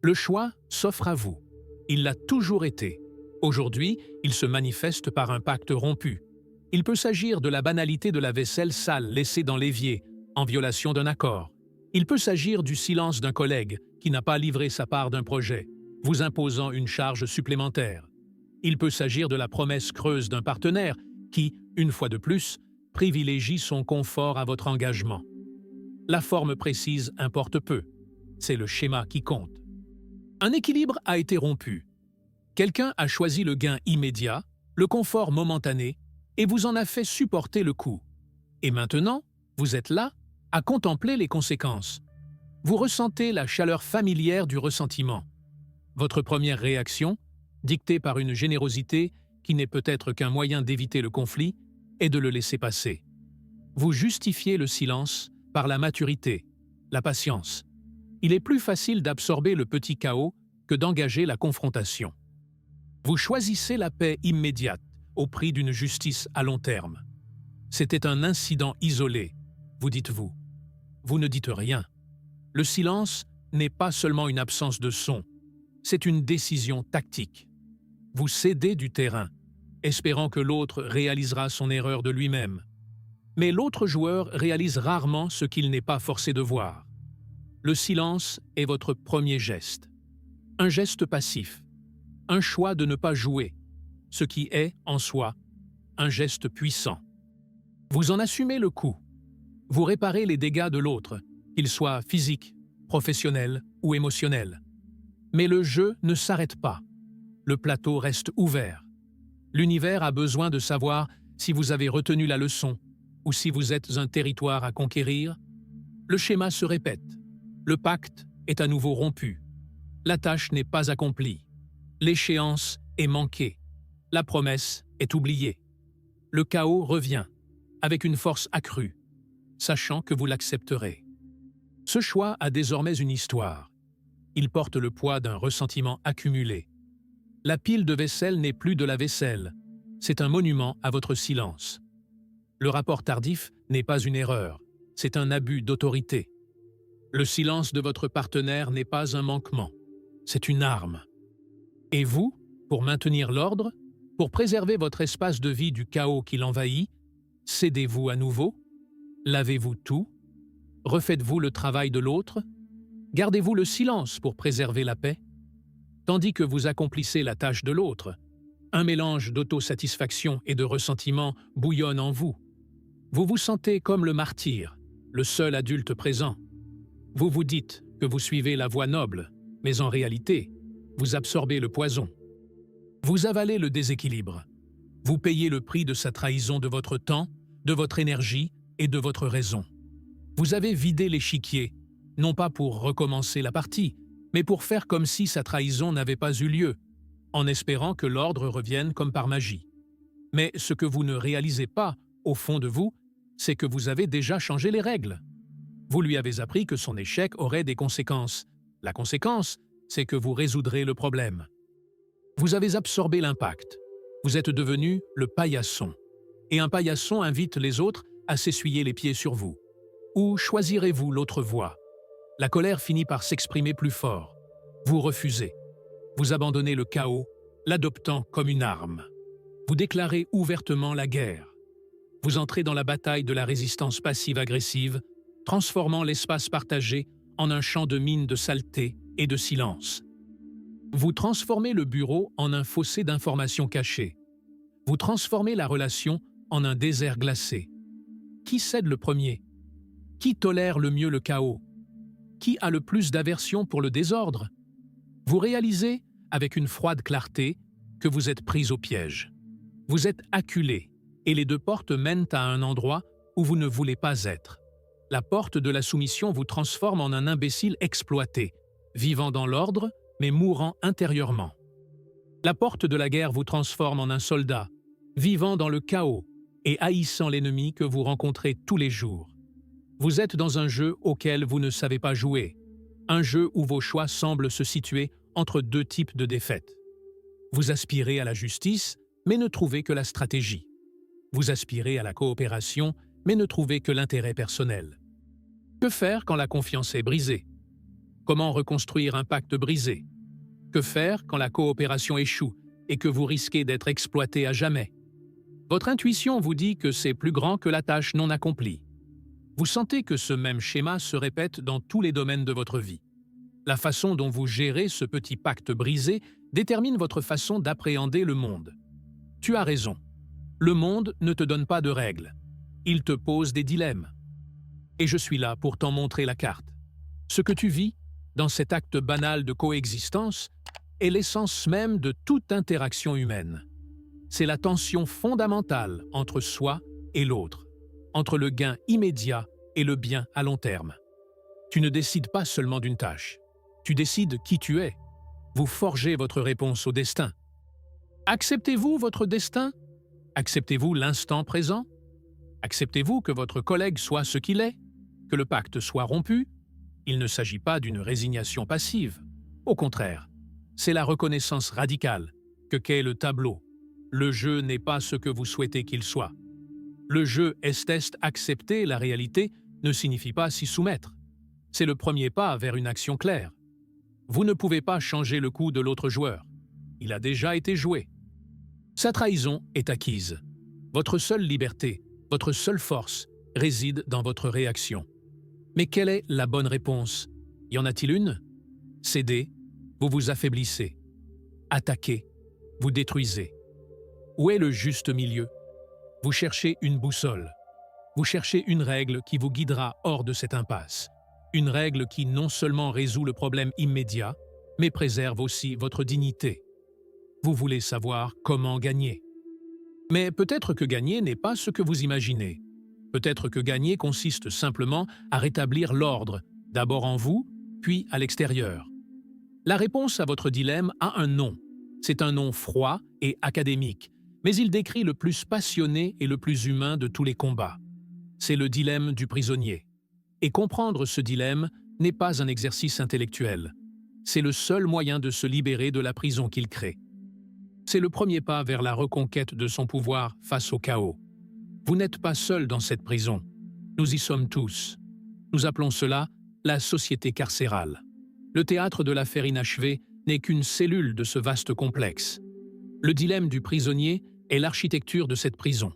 Le choix s'offre à vous. Il l'a toujours été. Aujourd'hui, il se manifeste par un pacte rompu. Il peut s'agir de la banalité de la vaisselle sale laissée dans l'évier, en violation d'un accord. Il peut s'agir du silence d'un collègue qui n'a pas livré sa part d'un projet, vous imposant une charge supplémentaire. Il peut s'agir de la promesse creuse d'un partenaire qui, une fois de plus, privilégie son confort à votre engagement. La forme précise importe peu. C'est le schéma qui compte. Un équilibre a été rompu. Quelqu'un a choisi le gain immédiat, le confort momentané, et vous en a fait supporter le coût. Et maintenant, vous êtes là, à contempler les conséquences. Vous ressentez la chaleur familière du ressentiment. Votre première réaction, dictée par une générosité qui n'est peut-être qu'un moyen d'éviter le conflit, est de le laisser passer. Vous justifiez le silence par la maturité, la patience. Il est plus facile d'absorber le petit chaos que d'engager la confrontation. Vous choisissez la paix immédiate au prix d'une justice à long terme. C'était un incident isolé, vous dites-vous. Vous ne dites rien. Le silence n'est pas seulement une absence de son, c'est une décision tactique. Vous cédez du terrain, espérant que l'autre réalisera son erreur de lui-même. Mais l'autre joueur réalise rarement ce qu'il n'est pas forcé de voir. Le silence est votre premier geste. Un geste passif, un choix de ne pas jouer, ce qui est, en soi, un geste puissant. Vous en assumez le coût. Vous réparez les dégâts de l'autre, qu'ils soient physiques, professionnels ou émotionnels. Mais le jeu ne s'arrête pas. Le plateau reste ouvert. L'univers a besoin de savoir si vous avez retenu la leçon ou si vous êtes un territoire à conquérir. Le schéma se répète. Le pacte est à nouveau rompu. La tâche n'est pas accomplie. L'échéance est manquée. La promesse est oubliée. Le chaos revient, avec une force accrue, sachant que vous l'accepterez. Ce choix a désormais une histoire. Il porte le poids d'un ressentiment accumulé. La pile de vaisselle n'est plus de la vaisselle, c'est un monument à votre silence. Le rapport tardif n'est pas une erreur, c'est un abus d'autorité. Le silence de votre partenaire n'est pas un manquement, c'est une arme. Et vous, pour maintenir l'ordre, pour préserver votre espace de vie du chaos qui l'envahit, cédez-vous à nouveau? Lavez-vous tout? Refaites-vous le travail de l'autre? Gardez-vous le silence pour préserver la paix? Tandis que vous accomplissez la tâche de l'autre, un mélange d'autosatisfaction et de ressentiment bouillonne en vous. Vous vous sentez comme le martyr, le seul adulte présent. Vous vous dites que vous suivez la voie noble, mais en réalité, vous absorbez le poison. Vous avalez le déséquilibre. Vous payez le prix de sa trahison de votre temps, de votre énergie et de votre raison. Vous avez vidé l'échiquier, non pas pour recommencer la partie, mais pour faire comme si sa trahison n'avait pas eu lieu, en espérant que l'ordre revienne comme par magie. Mais ce que vous ne réalisez pas, au fond de vous, c'est que vous avez déjà changé les règles. Vous lui avez appris que son échec aurait des conséquences. La conséquence, c'est que vous résoudrez le problème. Vous avez absorbé l'impact. Vous êtes devenu le paillasson. Et un paillasson invite les autres à s'essuyer les pieds sur vous. Ou choisirez-vous l'autre voie? La colère finit par s'exprimer plus fort. Vous refusez. Vous abandonnez le chaos, l'adoptant comme une arme. Vous déclarez ouvertement la guerre. Vous entrez dans la bataille de la résistance passive-agressive, transformant l'espace partagé en un champ de mines de saleté et de silence. Vous transformez le bureau en un fossé d'informations cachées. Vous transformez la relation en un désert glacé. Qui cède le premier? Qui tolère le mieux le chaos? Qui a le plus d'aversion pour le désordre? Vous réalisez, avec une froide clarté, que vous êtes pris au piège. Vous êtes acculé, et les deux portes mènent à un endroit où vous ne voulez pas être. La porte de la soumission vous transforme en un imbécile exploité, vivant dans l'ordre, mais mourant intérieurement. La porte de la guerre vous transforme en un soldat, vivant dans le chaos et haïssant l'ennemi que vous rencontrez tous les jours. Vous êtes dans un jeu auquel vous ne savez pas jouer, un jeu où vos choix semblent se situer entre deux types de défaites. Vous aspirez à la justice, mais ne trouvez que la stratégie. Vous aspirez à la coopération, mais ne trouvez que l'intérêt personnel. Que faire quand la confiance est brisée? Comment reconstruire un pacte brisé? Que faire quand la coopération échoue et que vous risquez d'être exploité à jamais? Votre intuition vous dit que c'est plus grand que la tâche non accomplie. Vous sentez que ce même schéma se répète dans tous les domaines de votre vie. La façon dont vous gérez ce petit pacte brisé détermine votre façon d'appréhender le monde. Tu as raison. Le monde ne te donne pas de règles. Il te pose des dilemmes. Et je suis là pour t'en montrer la carte. Ce que tu vis, dans cet acte banal de coexistence, est l'essence même de toute interaction humaine. C'est la tension fondamentale entre soi et l'autre, entre le gain immédiat et le bien à long terme. Tu ne décides pas seulement d'une tâche. Tu décides qui tu es. Vous forgez votre réponse au destin. Acceptez-vous votre destin? Acceptez-vous l'instant présent? Acceptez-vous que votre collègue soit ce qu'il est? Que le pacte soit rompu? Il ne s'agit pas d'une résignation passive. Au contraire, c'est la reconnaissance radicale que qu'est le tableau. Le jeu n'est pas ce que vous souhaitez qu'il soit. Le jeu est accepter la réalité ne signifie pas s'y soumettre. C'est le premier pas vers une action claire. Vous ne pouvez pas changer le coup de l'autre joueur. Il a déjà été joué. Sa trahison est acquise. Votre seule liberté, votre seule force, réside dans votre réaction. Mais quelle est la bonne réponse? Y en a-t-il une? Cédez, vous vous affaiblissez. Attaquez, vous détruisez. Où est le juste milieu? Vous cherchez une boussole. Vous cherchez une règle qui vous guidera hors de cette impasse. Une règle qui non seulement résout le problème immédiat, mais préserve aussi votre dignité. Vous voulez savoir comment gagner. Mais peut-être que gagner n'est pas ce que vous imaginez. Peut-être que gagner consiste simplement à rétablir l'ordre, d'abord en vous, puis à l'extérieur. La réponse à votre dilemme a un nom. C'est un nom froid et académique, mais il décrit le plus passionné et le plus humain de tous les combats. C'est le dilemme du prisonnier. Et comprendre ce dilemme n'est pas un exercice intellectuel. C'est le seul moyen de se libérer de la prison qu'il crée. C'est le premier pas vers la reconquête de son pouvoir face au chaos. Vous n'êtes pas seul dans cette prison. Nous y sommes tous. Nous appelons cela la société carcérale. Le théâtre de l'affaire inachevée n'est qu'une cellule de ce vaste complexe. Le dilemme du prisonnier est l'architecture de cette prison.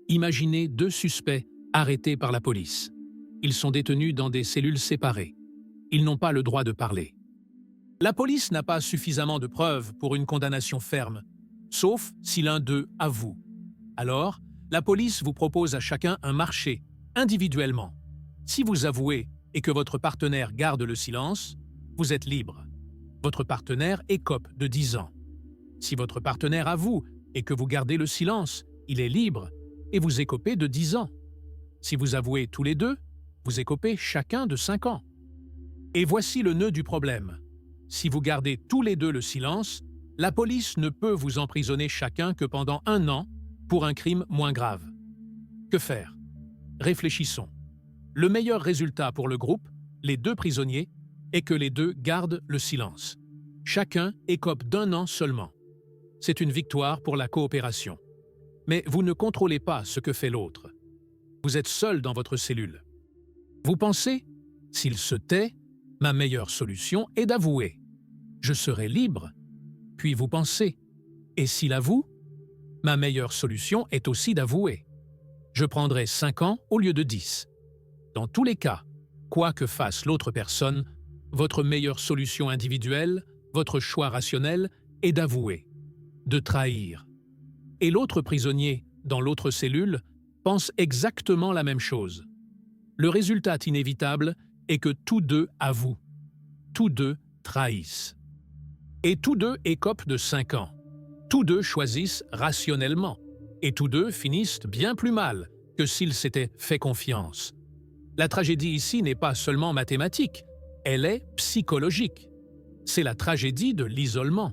Imaginez deux suspects arrêtés par la police. Ils sont détenus dans des cellules séparées. Ils n'ont pas le droit de parler. La police n'a pas suffisamment de preuves pour une condamnation ferme, sauf si l'un d'eux avoue. Alors, la police vous propose à chacun un marché, individuellement. Si vous avouez et que votre partenaire garde le silence, vous êtes libre. Votre partenaire écope de 10 ans. Si votre partenaire avoue et que vous gardez le silence, il est libre et vous écopez de 10 ans. Si vous avouez tous les deux, vous écopez chacun de 5 ans. Et voici le nœud du problème. Si vous gardez tous les deux le silence, la police ne peut vous emprisonner chacun que pendant 1 an pour un crime moins grave. Que faire? Réfléchissons. Le meilleur résultat pour le groupe, les deux prisonniers, est que les deux gardent le silence. Chacun écope d'1 an seulement. C'est une victoire pour la coopération. Mais vous ne contrôlez pas ce que fait l'autre. Vous êtes seul dans votre cellule. Vous pensez, s'il se tait, ma meilleure solution est d'avouer. Je serai libre. Puis vous pensez, et s'il avoue, ma meilleure solution est aussi d'avouer. Je prendrai 5 ans au lieu de 10. Dans tous les cas, quoi que fasse l'autre personne, votre meilleure solution individuelle, votre choix rationnel est d'avouer, de trahir. Et l'autre prisonnier, dans l'autre cellule, pense exactement la même chose. Le résultat inévitable est que tous deux avouent, tous deux trahissent. Et tous deux écopent de 5 ans. Tous deux choisissent rationnellement. Et tous deux finissent bien plus mal que s'ils s'étaient fait confiance. La tragédie ici n'est pas seulement mathématique, elle est psychologique. C'est la tragédie de l'isolement.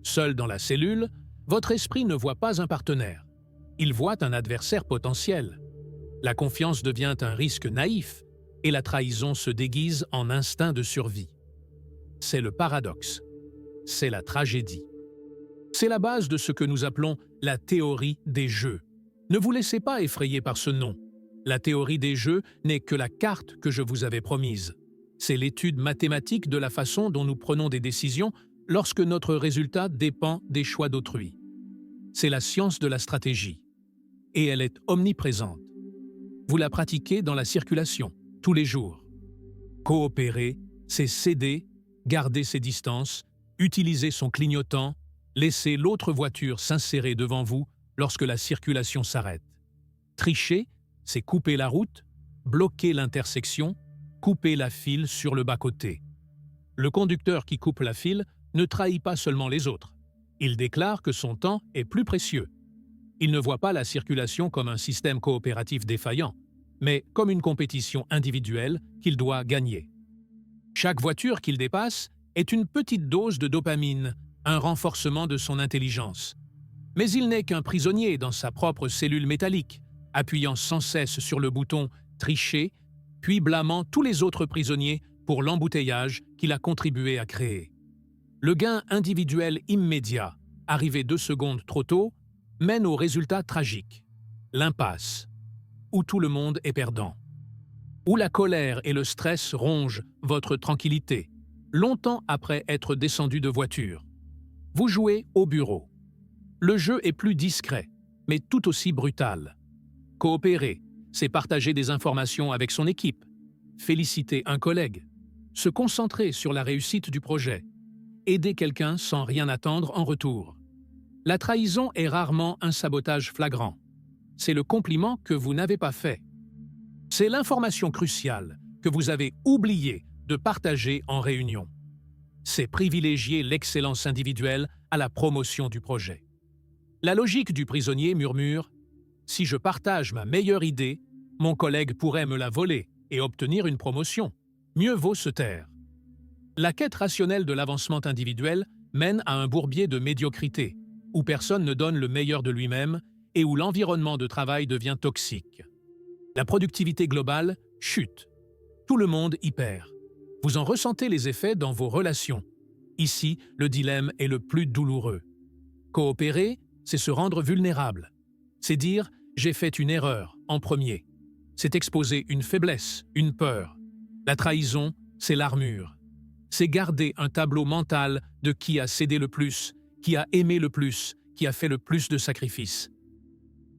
Seul dans la cellule, votre esprit ne voit pas un partenaire. Il voit un adversaire potentiel. La confiance devient un risque naïf et la trahison se déguise en instinct de survie. C'est le paradoxe. C'est la tragédie. C'est la base de ce que nous appelons la théorie des jeux. Ne vous laissez pas effrayer par ce nom. La théorie des jeux n'est que la carte que je vous avais promise. C'est l'étude mathématique de la façon dont nous prenons des décisions lorsque notre résultat dépend des choix d'autrui. C'est la science de la stratégie. Et elle est omniprésente. Vous la pratiquez dans la circulation, tous les jours. Coopérer, c'est céder, garder ses distances, utiliser son clignotant, laisser l'autre voiture s'insérer devant vous lorsque la circulation s'arrête. Tricher, c'est couper la route, bloquer l'intersection, couper la file sur le bas-côté. Le conducteur qui coupe la file ne trahit pas seulement les autres. Il déclare que son temps est plus précieux. Il ne voit pas la circulation comme un système coopératif défaillant, mais comme une compétition individuelle qu'il doit gagner. Chaque voiture qu'il dépasse est une petite dose de dopamine, un renforcement de son intelligence. Mais il n'est qu'un prisonnier dans sa propre cellule métallique, appuyant sans cesse sur le bouton « tricher », puis blâmant tous les autres prisonniers pour l'embouteillage qu'il a contribué à créer. Le gain individuel immédiat, arrivé 2 secondes trop tôt, mène au résultat tragique, l'impasse, où tout le monde est perdant. Où la colère et le stress rongent votre tranquillité, longtemps après être descendu de voiture. Vous jouez au bureau. Le jeu est plus discret, mais tout aussi brutal. Coopérer, c'est partager des informations avec son équipe, féliciter un collègue, se concentrer sur la réussite du projet, aider quelqu'un sans rien attendre en retour. La trahison est rarement un sabotage flagrant. C'est le compliment que vous n'avez pas fait. C'est l'information cruciale que vous avez oublié de partager en réunion. C'est privilégier l'excellence individuelle à la promotion du projet. La logique du prisonnier murmure « Si je partage ma meilleure idée, mon collègue pourrait me la voler et obtenir une promotion. Mieux vaut se taire. » La quête rationnelle de l'avancement individuel mène à un bourbier de médiocrité, où personne ne donne le meilleur de lui-même et où l'environnement de travail devient toxique. La productivité globale chute. Tout le monde y perd. Vous en ressentez les effets dans vos relations. Ici, le dilemme est le plus douloureux. Coopérer, c'est se rendre vulnérable. C'est dire « j'ai fait une erreur » en premier. C'est exposer une faiblesse, une peur. La trahison, c'est l'armure. C'est garder un tableau mental de qui a cédé le plus, qui a aimé le plus, qui a fait le plus de sacrifices.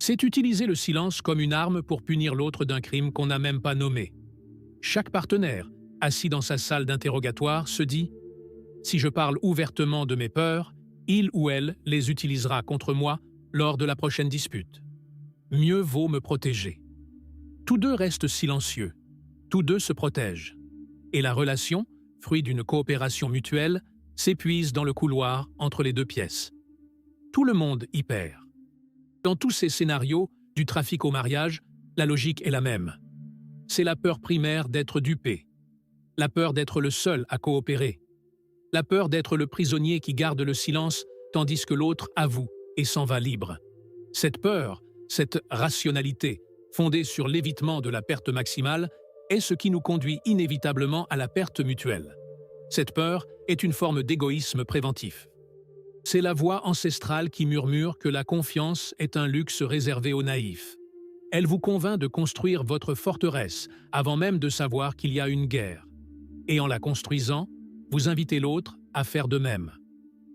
C'est utiliser le silence comme une arme pour punir l'autre d'un crime qu'on n'a même pas nommé. Chaque partenaire, assis dans sa salle d'interrogatoire, se dit « Si je parle ouvertement de mes peurs, il ou elle les utilisera contre moi lors de la prochaine dispute. Mieux vaut me protéger. » Tous deux restent silencieux. Tous deux se protègent. Et la relation, fruit d'une coopération mutuelle, s'épuise dans le couloir entre les deux pièces. Tout le monde y perd. Dans tous ces scénarios, du trafic au mariage, la logique est la même. C'est la peur primaire d'être dupé, la peur d'être le seul à coopérer, la peur d'être le prisonnier qui garde le silence tandis que l'autre avoue et s'en va libre. Cette peur, cette rationalité, fondée sur l'évitement de la perte maximale, est ce qui nous conduit inévitablement à la perte mutuelle. Cette peur est une forme d'égoïsme préventif. C'est la voix ancestrale qui murmure que la confiance est un luxe réservé aux naïfs. Elle vous convainc de construire votre forteresse avant même de savoir qu'il y a une guerre. Et en la construisant, vous invitez l'autre à faire de même.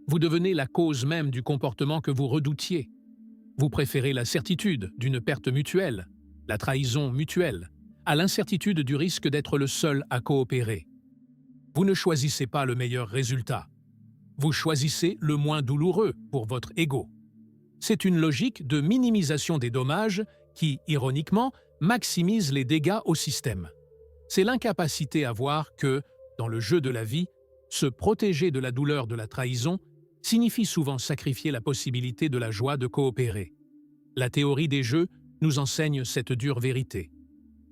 Vous devenez la cause même du comportement que vous redoutiez. Vous préférez la certitude d'une perte mutuelle, la trahison mutuelle, à l'incertitude du risque d'être le seul à coopérer. Vous ne choisissez pas le meilleur résultat. Vous choisissez le moins douloureux pour votre ego. C'est une logique de minimisation des dommages qui, ironiquement, maximise les dégâts au système. C'est l'incapacité à voir que, dans le jeu de la vie, se protéger de la douleur de la trahison signifie souvent sacrifier la possibilité de la joie de coopérer. La théorie des jeux nous enseigne cette dure vérité.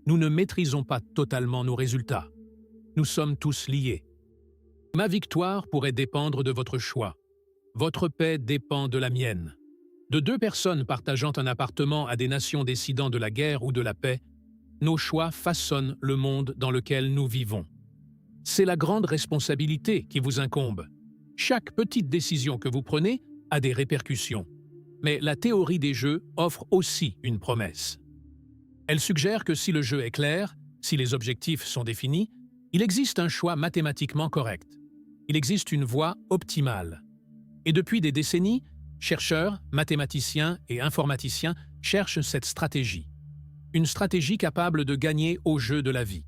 Nous ne maîtrisons pas totalement nos résultats. Nous sommes tous liés. Ma victoire pourrait dépendre de votre choix. Votre paix dépend de la mienne. De 2 personnes partageant un appartement à des nations décidant de la guerre ou de la paix, nos choix façonnent le monde dans lequel nous vivons. C'est la grande responsabilité qui vous incombe. Chaque petite décision que vous prenez a des répercussions. Mais la théorie des jeux offre aussi une promesse. Elle suggère que si le jeu est clair, si les objectifs sont définis, Il existe un choix mathématiquement correct. Il existe une voie optimale. Et depuis des décennies, chercheurs, mathématiciens et informaticiens cherchent cette stratégie. Une stratégie capable de gagner au jeu de la vie.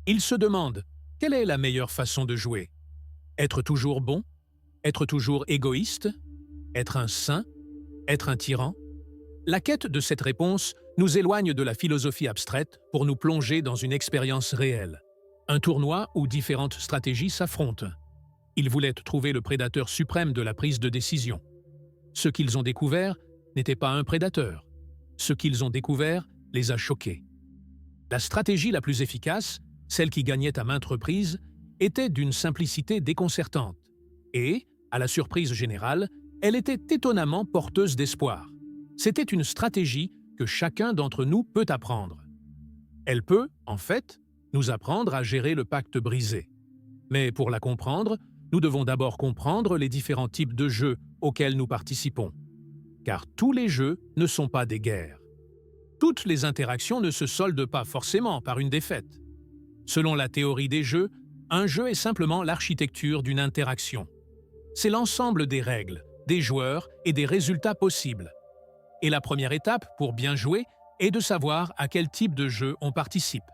Ils se demandent, quelle est la meilleure façon de jouer? Être toujours bon? Être toujours égoïste? Être un saint? Être un tyran? La quête de cette réponse nous éloigne de la philosophie abstraite pour nous plonger dans une expérience réelle. Un tournoi où différentes stratégies s'affrontent. Ils voulaient trouver le prédateur suprême de la prise de décision. Ce qu'ils ont découvert n'était pas un prédateur. Ce qu'ils ont découvert les a choqués. La stratégie la plus efficace, celle qui gagnait à maintes reprises, était d'une simplicité déconcertante. Et, à la surprise générale, elle était étonnamment porteuse d'espoir. C'était une stratégie que chacun d'entre nous peut apprendre. Elle peut, en fait, nous apprendre à gérer le pacte brisé. Mais pour la comprendre, nous devons d'abord comprendre les différents types de jeux auxquels nous participons. Car tous les jeux ne sont pas des guerres. Toutes les interactions ne se soldent pas forcément par une défaite. Selon la théorie des jeux, un jeu est simplement l'architecture d'une interaction. C'est l'ensemble des règles, des joueurs et des résultats possibles. Et la première étape pour bien jouer est de savoir à quel type de jeu on participe.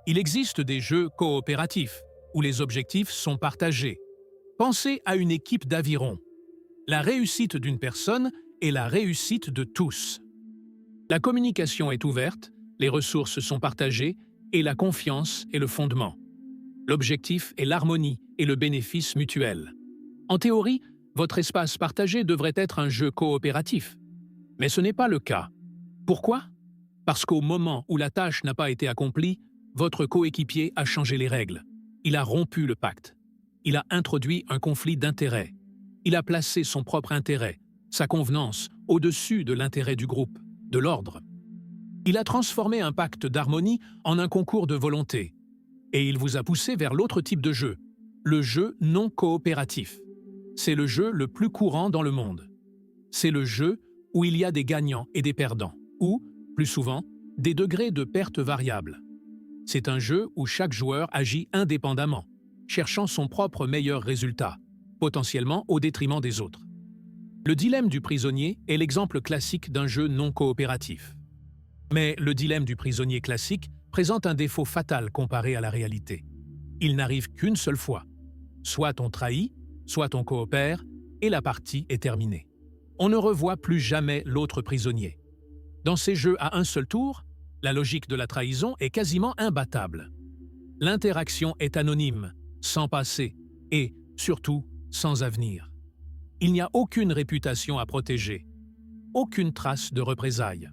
Il existe des jeux coopératifs, où les objectifs sont partagés. Pensez à une équipe d'aviron. La réussite d'une personne est la réussite de tous. La communication est ouverte, les ressources sont partagées et la confiance est le fondement. L'objectif est l'harmonie et le bénéfice mutuel. En théorie, votre espace partagé devrait être un jeu coopératif. Mais ce n'est pas le cas. Pourquoi? Parce qu'au moment où la tâche n'a pas été accomplie, votre coéquipier a changé les règles. Il a rompu le pacte. Il a introduit un conflit d'intérêts. Il a placé son propre intérêt, sa convenance, au-dessus de l'intérêt du groupe, de l'ordre. Il a transformé un pacte d'harmonie en un concours de volonté. Et il vous a poussé vers l'autre type de jeu, le jeu non coopératif. C'est le jeu le plus courant dans le monde. C'est le jeu où il y a des gagnants et des perdants, ou, plus souvent, des degrés de perte variables. C'est un jeu où chaque joueur agit indépendamment, cherchant son propre meilleur résultat, potentiellement au détriment des autres. Le dilemme du prisonnier est l'exemple classique d'un jeu non coopératif. Mais le dilemme du prisonnier classique présente un défaut fatal comparé à la réalité. Il n'arrive qu'une seule fois. Soit on trahit, soit on coopère, et la partie est terminée. On ne revoit plus jamais l'autre prisonnier. Dans ces jeux à un seul tour, la logique de la trahison est quasiment imbattable. L'interaction est anonyme, sans passé et, surtout, sans avenir. Il n'y a aucune réputation à protéger, aucune trace de représailles.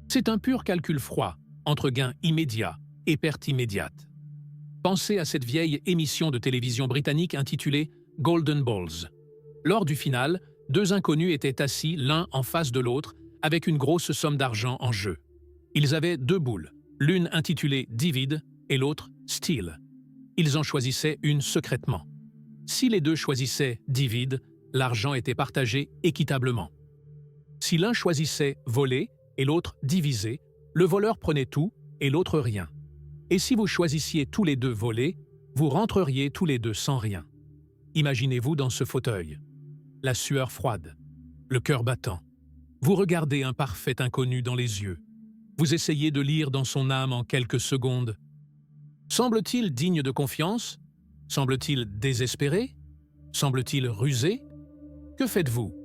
C'est un pur calcul froid entre gain immédiat et perte immédiate. Pensez à cette vieille émission de télévision britannique intitulée Golden Balls. Lors du final, deux inconnus étaient assis l'un en face de l'autre avec une grosse somme d'argent en jeu. Ils avaient deux boules, l'une intitulée Divide et l'autre Steal. Ils en choisissaient une secrètement. Si les deux choisissaient Divide, l'argent était partagé équitablement. Si l'un choisissait Voler et l'autre Diviser, le voleur prenait tout et l'autre rien. Et si vous choisissiez tous les deux Voler, vous rentreriez tous les deux sans rien. Imaginez-vous dans ce fauteuil. La sueur froide, le cœur battant. Vous regardez un parfait inconnu dans les yeux. Vous essayez de lire dans son âme en quelques secondes. Semble-t-il digne de confiance? Semble-t-il désespéré? Semble-t-il rusé? Que faites-vous?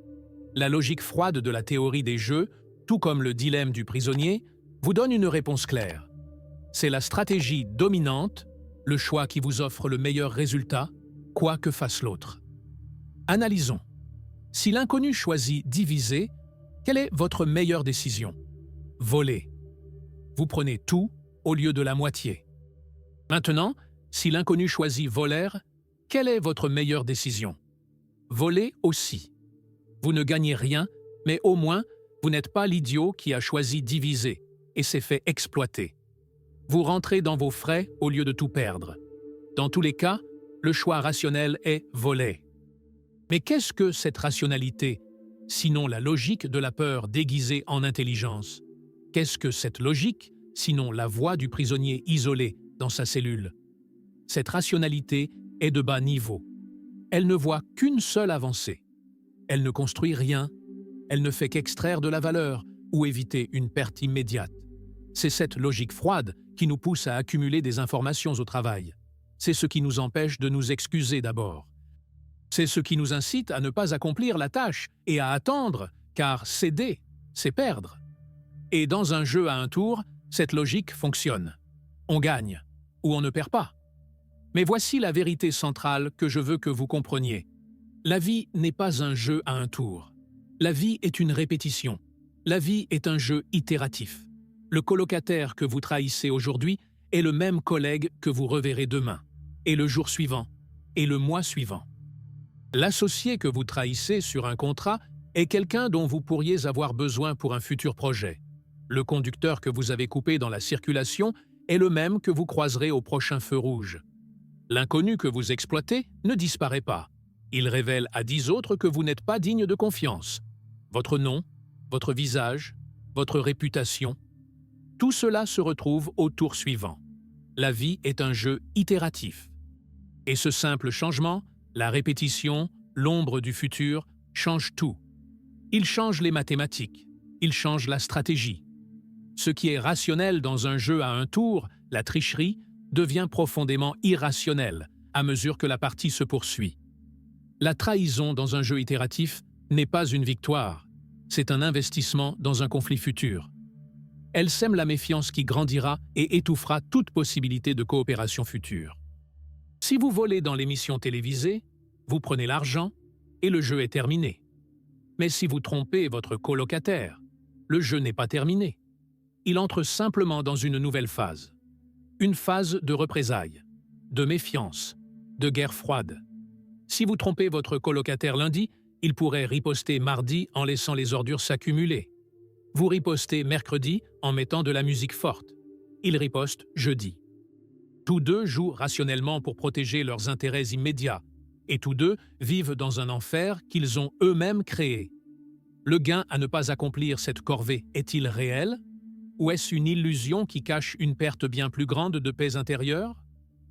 La logique froide de la théorie des jeux, tout comme le dilemme du prisonnier, vous donne une réponse claire. C'est la stratégie dominante, le choix qui vous offre le meilleur résultat, quoi que fasse l'autre. Analysons. Si l'inconnu choisit diviser, quelle est votre meilleure décision? Voler. Vous prenez tout au lieu de la moitié. Maintenant, si l'inconnu choisit voler, quelle est votre meilleure décision? Voler aussi. Vous ne gagnez rien, mais au moins, vous n'êtes pas l'idiot qui a choisi diviser et s'est fait exploiter. Vous rentrez dans vos frais au lieu de tout perdre. Dans tous les cas, le choix rationnel est voler. Mais qu'est-ce que cette rationalité, sinon la logique de la peur déguisée en intelligence? Qu'est-ce que cette logique, sinon la voix du prisonnier isolé dans sa cellule? Cette rationalité est de bas niveau. Elle ne voit qu'une seule avancée. Elle ne construit rien, elle ne fait qu'extraire de la valeur ou éviter une perte immédiate. C'est cette logique froide qui nous pousse à accumuler des informations au travail. C'est ce qui nous empêche de nous excuser d'abord. C'est ce qui nous incite à ne pas accomplir la tâche et à attendre, car céder, c'est perdre. Et dans un jeu à un tour, cette logique fonctionne. On gagne, ou on ne perd pas. Mais voici la vérité centrale que je veux que vous compreniez. La vie n'est pas un jeu à un tour. La vie est une répétition. La vie est un jeu itératif. Le colocataire que vous trahissez aujourd'hui est le même collègue que vous reverrez demain, et le jour suivant, et le mois suivant. L'associé que vous trahissez sur un contrat est quelqu'un dont vous pourriez avoir besoin pour un futur projet. Le conducteur que vous avez coupé dans la circulation est le même que vous croiserez au prochain feu rouge. L'inconnu que vous exploitez ne disparaît pas. Il révèle à 10 autres que vous n'êtes pas digne de confiance. Votre nom, votre visage, votre réputation, tout cela se retrouve au tour suivant. La vie est un jeu itératif. Et ce simple changement, la répétition, l'ombre du futur, change tout. Il change les mathématiques, il change la stratégie. Ce qui est rationnel dans un jeu à un tour, la tricherie, devient profondément irrationnel à mesure que la partie se poursuit. La trahison dans un jeu itératif n'est pas une victoire, c'est un investissement dans un conflit futur. Elle sème la méfiance qui grandira et étouffera toute possibilité de coopération future. Si vous volez dans l'émission télévisée, vous prenez l'argent et le jeu est terminé. Mais si vous trompez votre colocataire, le jeu n'est pas terminé. Il entre simplement dans une nouvelle phase. Une phase de représailles, de méfiance, de guerre froide. Si vous trompez votre colocataire lundi, il pourrait riposter mardi en laissant les ordures s'accumuler. Vous ripostez mercredi en mettant de la musique forte. Il riposte jeudi. Tous deux jouent rationnellement pour protéger leurs intérêts immédiats, et tous deux vivent dans un enfer qu'ils ont eux-mêmes créé. Le gain à ne pas accomplir cette corvée est-il réel? Ou est-ce une illusion qui cache une perte bien plus grande de paix intérieure?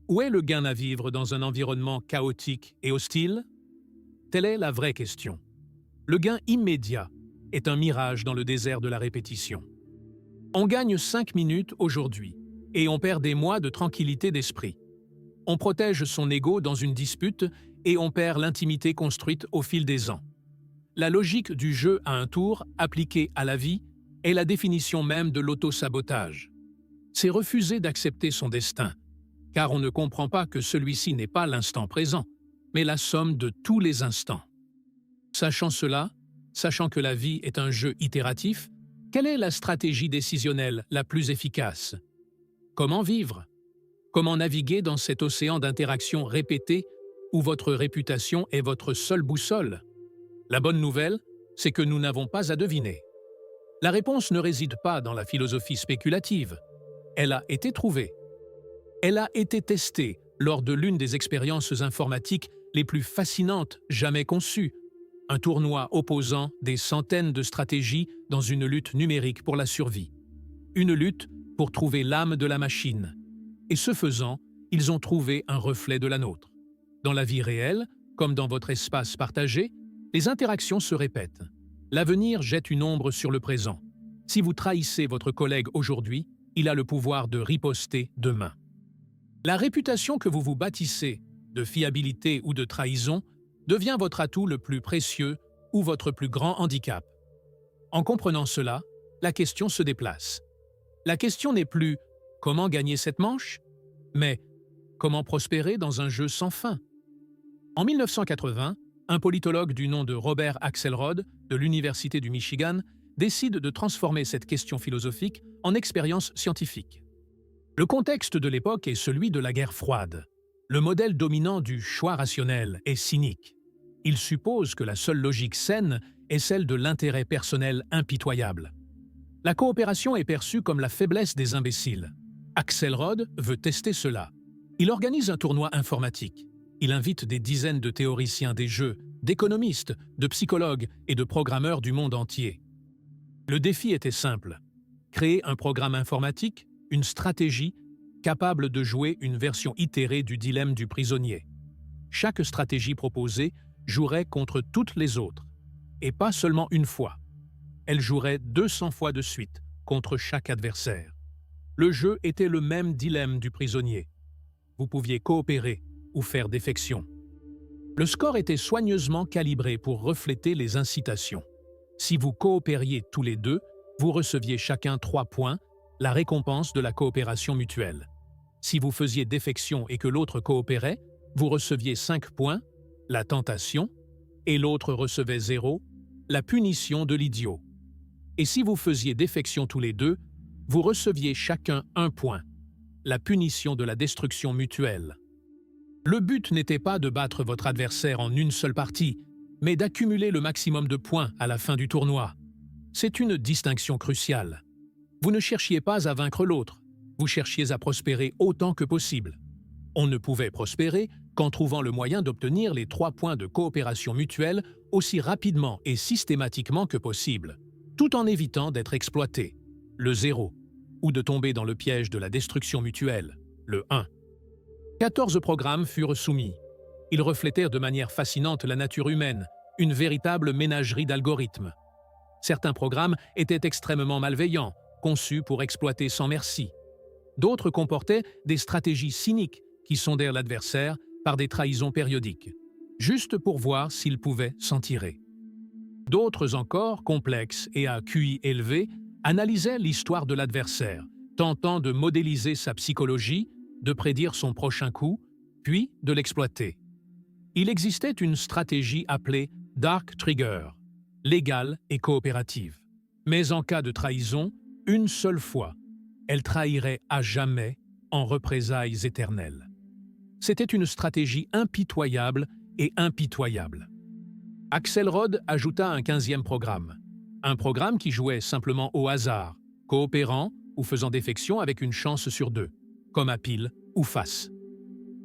Où est le gain à vivre dans un environnement chaotique et hostile? Telle est la vraie question. Le gain immédiat est un mirage dans le désert de la répétition. On gagne 5 minutes aujourd'hui et on perd des mois de tranquillité d'esprit. On protège son ego dans une dispute et on perd l'intimité construite au fil des ans. La logique du jeu à un tour, appliquée à la vie, est la définition même de l'auto-sabotage. C'est refuser d'accepter son destin, car on ne comprend pas que celui-ci n'est pas l'instant présent, mais la somme de tous les instants. Sachant cela, sachant que la vie est un jeu itératif, quelle est la stratégie décisionnelle la plus efficace? Comment vivre? Comment naviguer dans cet océan d'interactions répétées où votre réputation est votre seule boussole? La bonne nouvelle, c'est que nous n'avons pas à deviner. La réponse ne réside pas dans la philosophie spéculative. Elle a été trouvée. Elle a été testée lors de l'une des expériences informatiques les plus fascinantes jamais conçues, un tournoi opposant des centaines de stratégies dans une lutte numérique pour la survie. Une lutte pour trouver l'âme de la machine. Et ce faisant, ils ont trouvé un reflet de la nôtre. Dans la vie réelle, comme dans votre espace partagé, les interactions se répètent. L'avenir jette une ombre sur le présent. Si vous trahissez votre collègue aujourd'hui, il a le pouvoir de riposter demain. La réputation que vous vous bâtissez, de fiabilité ou de trahison, devient votre atout le plus précieux ou votre plus grand handicap. En comprenant cela, la question se déplace. La question n'est plus « comment gagner cette manche ?», mais « comment prospérer dans un jeu sans fin ?» En 1980, un politologue du nom de Robert Axelrod, de l'Université du Michigan, décide de transformer cette question philosophique en expérience scientifique. Le contexte de l'époque est celui de la guerre froide. Le modèle dominant du choix rationnel est cynique. Il suppose que la seule logique saine est celle de l'intérêt personnel impitoyable. La coopération est perçue comme la faiblesse des imbéciles. Axelrod veut tester cela. Il organise un tournoi informatique. Il invite des dizaines de théoriciens des jeux, d'économistes, de psychologues et de programmeurs du monde entier. Le défi était simple. Créer un programme informatique, une stratégie, capable de jouer une version itérée du dilemme du prisonnier. Chaque stratégie proposée jouerait contre toutes les autres, et pas seulement une fois. Elle jouerait 200 fois de suite contre chaque adversaire. Le jeu était le même dilemme du prisonnier. Vous pouviez coopérer ou faire défection. Le score était soigneusement calibré pour refléter les incitations. Si vous coopériez tous les deux, vous receviez chacun 3 points, la récompense de la coopération mutuelle. Si vous faisiez défection et que l'autre coopérait, vous receviez 5 points, la tentation, et l'autre recevait 0, la punition de l'idiot. Et si vous faisiez défection tous les deux, vous receviez chacun 1 point, la punition de la destruction mutuelle. Le but n'était pas de battre votre adversaire en une seule partie, mais d'accumuler le maximum de points à la fin du tournoi. C'est une distinction cruciale. Vous ne cherchiez pas à vaincre l'autre, vous cherchiez à prospérer autant que possible. On ne pouvait prospérer qu'en trouvant le moyen d'obtenir les 3 points de coopération mutuelle aussi rapidement et systématiquement que possible, tout en évitant d'être exploité, le 0, ou de tomber dans le piège de la destruction mutuelle, le 1. 14 programmes furent soumis. Ils reflétèrent de manière fascinante la nature humaine, une véritable ménagerie d'algorithmes. Certains programmes étaient extrêmement malveillants, conçus pour exploiter sans merci. D'autres comportaient des stratégies cyniques qui sondèrent l'adversaire par des trahisons périodiques, juste pour voir s'il pouvait s'en tirer. D'autres encore, complexes et à QI élevé, analysaient l'histoire de l'adversaire, tentant de modéliser sa psychologie, de prédire son prochain coup, puis de l'exploiter. Il existait une stratégie appelée Dark Trigger, légale et coopérative. Mais en cas de trahison, une seule fois, elle trahirait à jamais en représailles éternelles. C'était une stratégie impitoyable et impitoyable. Axelrod ajouta un 15e programme. Un programme qui jouait simplement au hasard, coopérant ou faisant défection avec une chance sur 2, comme à pile ou face.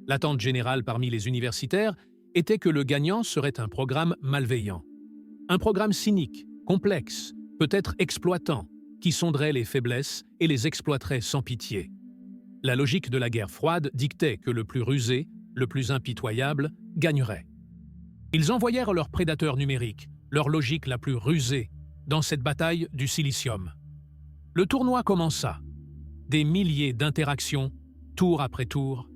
L'attente générale parmi les universitaires était que le gagnant serait un programme malveillant. Un programme cynique, complexe, peut-être exploitant, qui sonderait les faiblesses et les exploiterait sans pitié. La logique de la guerre froide dictait que le plus rusé, le plus impitoyable, gagnerait. Ils envoyèrent leurs prédateurs numériques, leur logique la plus rusée, dans cette bataille du silicium. Le tournoi commença. Des milliers d'interactions, tour après tour,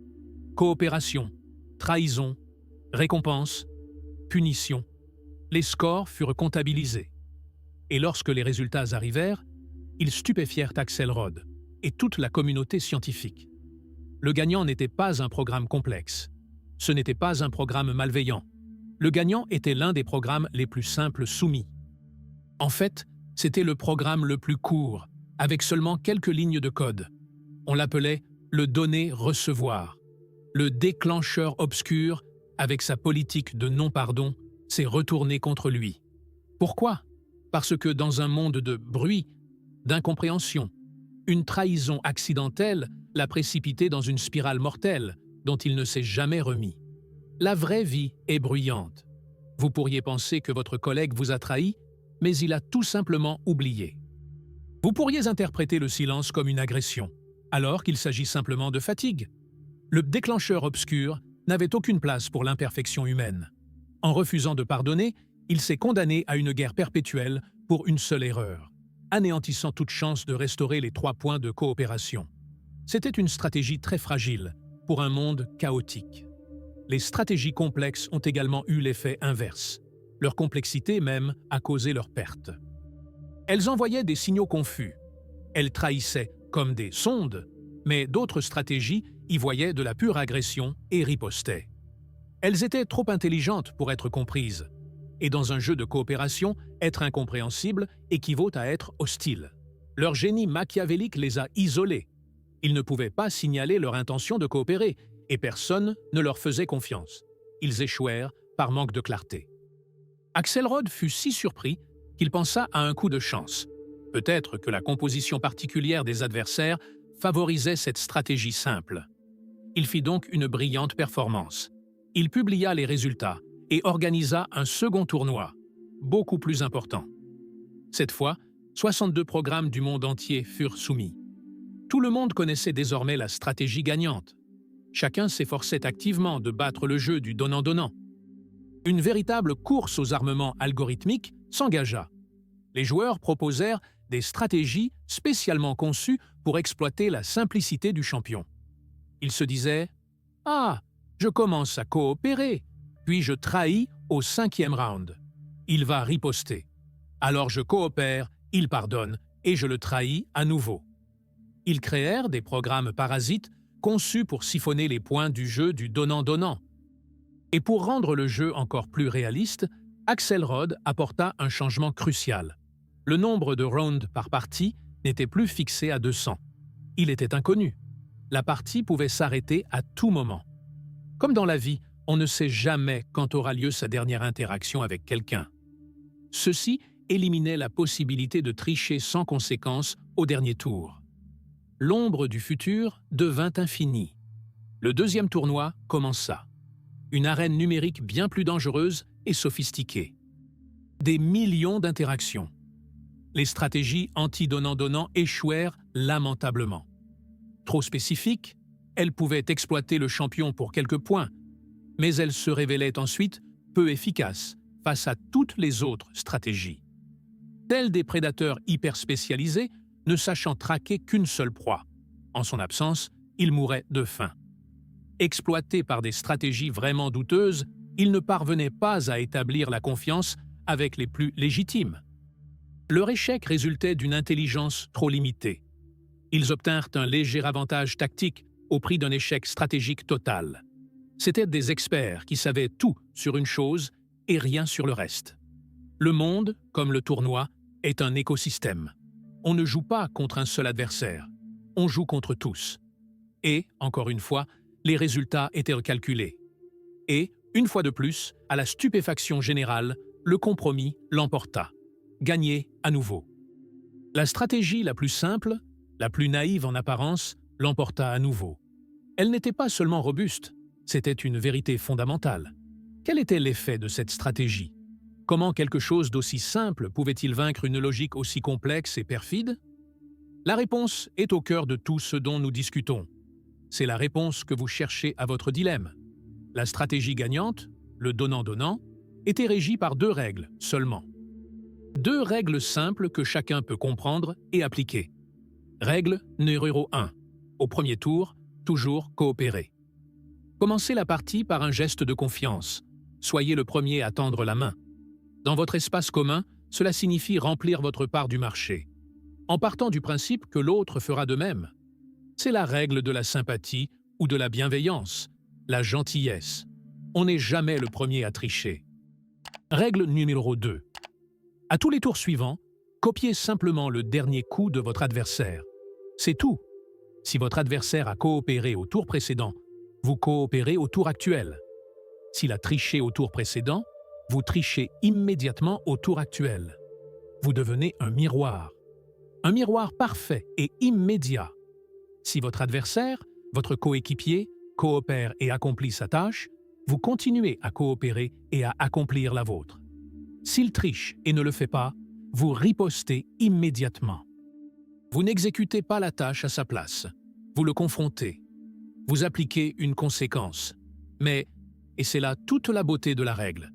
coopération, trahison, récompense, punition. Les scores furent comptabilisés. Et lorsque les résultats arrivèrent, ils stupéfièrent Axelrod et toute la communauté scientifique. Le gagnant n'était pas un programme complexe. Ce n'était pas un programme malveillant. Le gagnant était l'un des programmes les plus simples soumis. En fait, c'était le programme le plus court, avec seulement quelques lignes de code. On l'appelait le donner-recevoir. Le déclencheur obscur, avec sa politique de non-pardon, s'est retourné contre lui. Pourquoi? Parce que dans un monde de bruit, d'incompréhension, une trahison accidentelle l'a précipité dans une spirale mortelle dont il ne s'est jamais remis. La vraie vie est bruyante. Vous pourriez penser que votre collègue vous a trahi, mais il a tout simplement oublié. Vous pourriez interpréter le silence comme une agression, alors qu'il s'agit simplement de fatigue. Le déclencheur obscur n'avait aucune place pour l'imperfection humaine. En refusant de pardonner, il s'est condamné à une guerre perpétuelle pour une seule erreur, anéantissant toute chance de restaurer les 3 points de coopération. C'était une stratégie très fragile pour un monde chaotique. Les stratégies complexes ont également eu l'effet inverse. Leur complexité même a causé leur perte. Elles envoyaient des signaux confus. Elles trahissaient comme des sondes, mais d'autres stratégies y voyaient de la pure agression et ripostaient. Elles étaient trop intelligentes pour être comprises. Et dans un jeu de coopération, être incompréhensible équivaut à être hostile. Leur génie machiavélique les a isolés. Ils ne pouvaient pas signaler leur intention de coopérer, et personne ne leur faisait confiance. Ils échouèrent par manque de clarté. Axelrod fut si surpris qu'il pensa à un coup de chance. Peut-être que la composition particulière des adversaires favorisait cette stratégie simple. Il fit donc une brillante performance. Il publia les résultats et organisa un second tournoi, beaucoup plus important. Cette fois, 62 programmes du monde entier furent soumis. Tout le monde connaissait désormais la stratégie gagnante. Chacun s'efforçait activement de battre le jeu du donnant-donnant. Une véritable course aux armements algorithmiques s'engagea. Les joueurs proposèrent des stratégies spécialement conçues pour exploiter la simplicité du champion. Ils se disaient « Ah, je commence à coopérer, puis je trahis au 5e round. Il va riposter. Alors je coopère, il pardonne, et je le trahis à nouveau. » Ils créèrent des programmes parasites conçus pour siphonner les points du jeu du donnant-donnant. Et pour rendre le jeu encore plus réaliste, Axelrod apporta un changement crucial. Le nombre de rounds par partie n'était plus fixé à 200. Il était inconnu. La partie pouvait s'arrêter à tout moment. Comme dans la vie, on ne sait jamais quand aura lieu sa dernière interaction avec quelqu'un. Ceci éliminait la possibilité de tricher sans conséquence au dernier tour. L'ombre du futur devint infinie. Le deuxième tournoi commença. Une arène numérique bien plus dangereuse et sophistiquée. Des millions d'interactions. Les stratégies anti-donnant-donnant échouèrent lamentablement. Trop spécifiques, elles pouvaient exploiter le champion pour quelques points, mais elles se révélaient ensuite peu efficaces face à toutes les autres stratégies. Tels des prédateurs hyper spécialisés, ne sachant traquer qu'une seule proie. En son absence, ils mouraient de faim. Exploités par des stratégies vraiment douteuses, ils ne parvenaient pas à établir la confiance avec les plus légitimes. Leur échec résultait d'une intelligence trop limitée. Ils obtinrent un léger avantage tactique au prix d'un échec stratégique total. C'étaient des experts qui savaient tout sur une chose et rien sur le reste. Le monde, comme le tournoi, est un écosystème. On ne joue pas contre un seul adversaire, on joue contre tous. Et, encore une fois, les résultats étaient recalculés. Et, une fois de plus, à la stupéfaction générale, le compromis l'emporta. Gagné à nouveau. La stratégie la plus simple, la plus naïve en apparence, l'emporta à nouveau. Elle n'était pas seulement robuste, c'était une vérité fondamentale. Quel était l'effet de cette stratégie? Comment quelque chose d'aussi simple pouvait-il vaincre une logique aussi complexe et perfide? La réponse est au cœur de tout ce dont nous discutons. C'est la réponse que vous cherchez à votre dilemme. La stratégie gagnante, le donnant-donnant, était régie par 2 règles seulement. 2 règles simples que chacun peut comprendre et appliquer. Règle numéro 1. Au premier tour, toujours coopérer. Commencez la partie par un geste de confiance. Soyez le premier à tendre la main. Dans votre espace commun, cela signifie remplir votre part du marché, en partant du principe que l'autre fera de même. C'est la règle de la sympathie ou de la bienveillance, la gentillesse. On n'est jamais le premier à tricher. Règle numéro 2. À tous les tours suivants, copiez simplement le dernier coup de votre adversaire. C'est tout. Si votre adversaire a coopéré au tour précédent, vous coopérez au tour actuel. S'il a triché au tour précédent, vous trichez immédiatement au tour actuel. Vous devenez un miroir parfait et immédiat. Si votre adversaire, votre coéquipier, coopère et accomplit sa tâche, vous continuez à coopérer et à accomplir la vôtre. S'il triche et ne le fait pas, vous ripostez immédiatement. Vous n'exécutez pas la tâche à sa place. Vous le confrontez. Vous appliquez une conséquence. Mais, et c'est là toute la beauté de la règle,